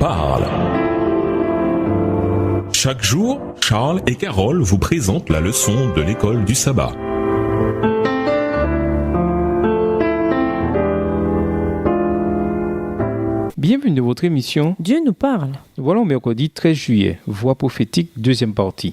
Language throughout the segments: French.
parle. Chaque jour, Charles et Carole vous présentent la leçon de l'école du sabbat. Bienvenue dans votre émission Dieu nous parle. Voilà au mercredi 13 juillet, Voix prophétique, deuxième partie.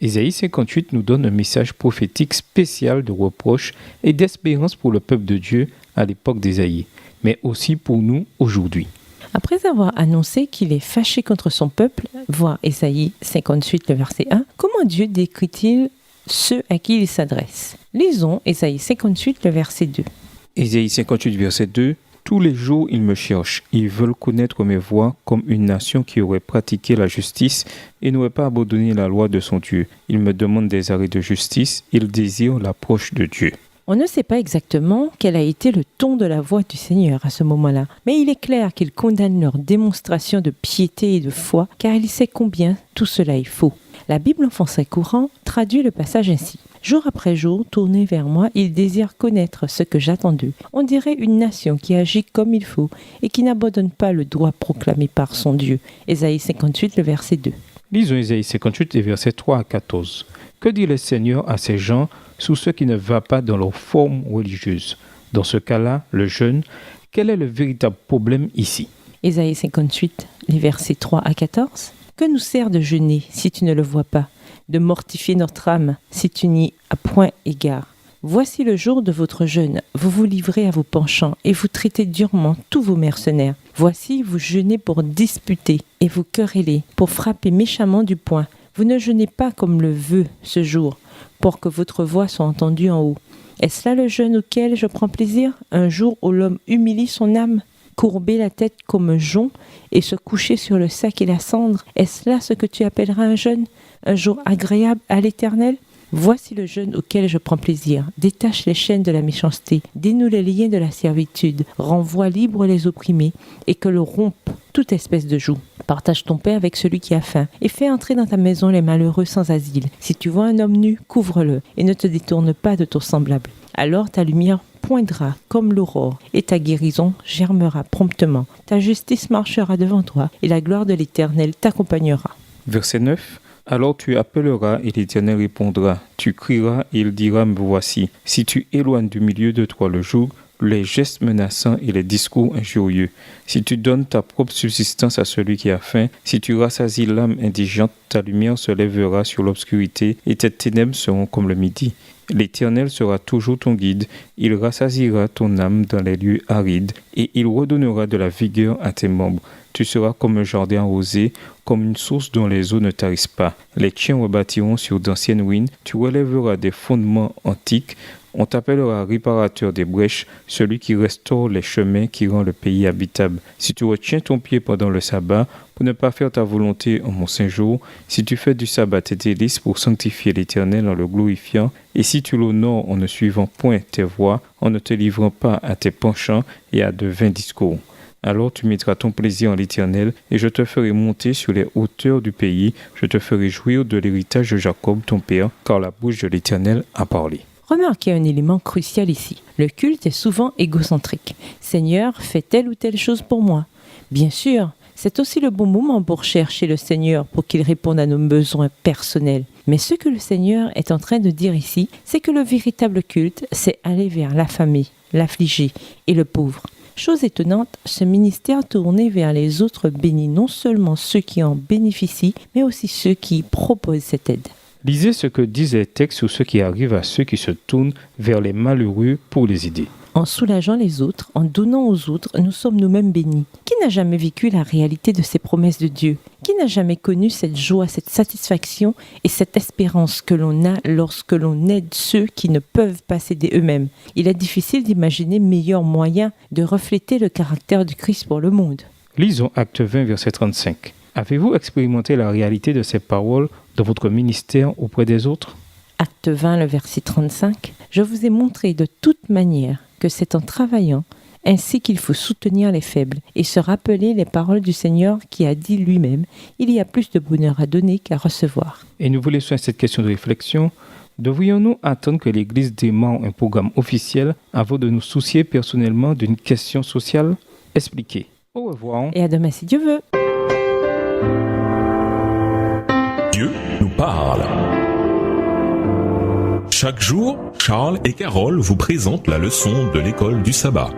Ésaïe 58 nous donne un message prophétique spécial de reproche et d'espérance pour le peuple de Dieu à l'époque d'Ésaïe, mais aussi pour nous aujourd'hui. Après avoir annoncé qu'il est fâché contre son peuple, voir Ésaïe 58, le verset 1, comment Dieu décrit-il ceux à qui il s'adresse? Lisons Ésaïe 58, le verset 2. Ésaïe 58, verset 2. Tous les jours, ils me cherchent. Ils veulent connaître mes voies comme une nation qui aurait pratiqué la justice et n'aurait pas abandonné la loi de son Dieu. Ils me demandent des arrêts de justice. Ils désirent l'approche de Dieu. On ne sait pas exactement quel a été le ton de la voix du Seigneur à ce moment-là, mais il est clair qu'il condamne leur démonstration de piété et de foi, car il sait combien tout cela est faux. La Bible en français courant traduit le passage ainsi. Jour après jour, tournés vers moi, ils désirent connaître ce que j'attends d'eux. On dirait une nation qui agit comme il faut et qui n'abandonne pas le droit proclamé par son Dieu. Ésaïe 58, le verset 2. Lisons Ésaïe 58, les versets 3 à 14. Que dit le Seigneur à ces gens, sous ceux qui ne va pas dans leur forme religieuse? Dans ce cas-là, le jeûne, quel est le véritable problème ici? Ésaïe 58, les versets 3 à 14. Que nous sert de jeûner si tu ne le vois pas, de mortifier notre âme si tu n'y as point égard? Voici le jour de votre jeûne. Vous vous livrez à vos penchants et vous traitez durement tous vos mercenaires. Voici, vous jeûnez pour disputer et vous querellez, pour frapper méchamment du poing. Vous ne jeûnez pas comme le veut ce jour, pour que votre voix soit entendue en haut. Est-ce là le jeûne auquel je prends plaisir? Un jour où l'homme humilie son âme, courber la tête comme un jonc et se coucher sur le sac et la cendre? Est-ce là ce que tu appelleras un jeûne? Un jour agréable à l'Éternel? Voici le jeûne auquel je prends plaisir. Détache les chaînes de la méchanceté, dénoue les liens de la servitude, renvoie libres les opprimés, et que le rompe toute espèce de joug. Partage ton pain avec celui qui a faim, et fais entrer dans ta maison les malheureux sans asile. Si tu vois un homme nu, couvre-le, et ne te détourne pas de ton semblable. Alors ta lumière poindra comme l'aurore, et ta guérison germera promptement. Ta justice marchera devant toi, et la gloire de l'Éternel t'accompagnera. Verset 9. Alors tu appelleras et l'Éternel répondra. Tu crieras et il dira, me voici. Si tu éloignes du milieu de toi le joug, les gestes menaçants et les discours injurieux, si tu donnes ta propre subsistance à celui qui a faim, si tu rassasies l'âme indigente, ta lumière se lèvera sur l'obscurité et tes ténèbres seront comme le midi. L'Éternel sera toujours ton guide, il rassasiera ton âme dans les lieux arides et il redonnera de la vigueur à tes membres. Tu seras comme un jardin arrosé, comme une source dont les eaux ne tarissent pas. Les tiens rebâtiront sur d'anciennes ruines, tu relèveras des fondements antiques. On t'appellera réparateur des brèches, celui qui restaure les chemins qui rend le pays habitable. Si tu retiens ton pied pendant le sabbat, pour ne pas faire ta volonté en mon saint jour, si tu fais du sabbat tes délices pour sanctifier l'Éternel en le glorifiant, et si tu l'honores en ne suivant point tes voies, en ne te livrant pas à tes penchants et à de vains discours. Alors tu mettras ton plaisir en l'Éternel, et je te ferai monter sur les hauteurs du pays, je te ferai jouir de l'héritage de Jacob ton père, car la bouche de l'Éternel a parlé. Remarquez un élément crucial ici. Le culte est souvent égocentrique. Seigneur, fais telle ou telle chose pour moi. Bien sûr, c'est aussi le bon moment pour chercher le Seigneur pour qu'il réponde à nos besoins personnels. Mais ce que le Seigneur est en train de dire ici, c'est que le véritable culte, c'est aller vers l'affamé, l'affligé et le pauvre. Chose étonnante, ce ministère tourné vers les autres bénit non seulement ceux qui en bénéficient, mais aussi ceux qui proposent cette aide. Lisez ce que disent les textes sur ce qui arrive à ceux qui se tournent vers les malheureux pour les aider. En soulageant les autres, en donnant aux autres, nous sommes nous-mêmes bénis. Qui n'a jamais vécu la réalité de ces promesses de Dieu? Qui n'a jamais connu cette joie, cette satisfaction et cette espérance que l'on a lorsque l'on aide ceux qui ne peuvent pas s'aider eux-mêmes? Il est difficile d'imaginer meilleur moyen de refléter le caractère du Christ pour le monde. Lisons Acte 20, verset 35. Avez-vous expérimenté la réalité de ces paroles dans votre ministère auprès des autres? Acte 20, le verset 35. Je vous ai montré de toute manière que c'est en travaillant ainsi qu'il faut soutenir les faibles et se rappeler les paroles du Seigneur qui a dit lui-même « Il y a plus de bonheur à donner qu'à recevoir ». Et nous vous laissons cette question de réflexion. Devrions-nous attendre que l'Église démarre un programme officiel avant de nous soucier personnellement d'une question sociale? Expliquez. Au revoir. Et à demain si Dieu veut. nous parle. Chaque jour, Charles et Carole vous présentent la leçon de l'école du sabbat.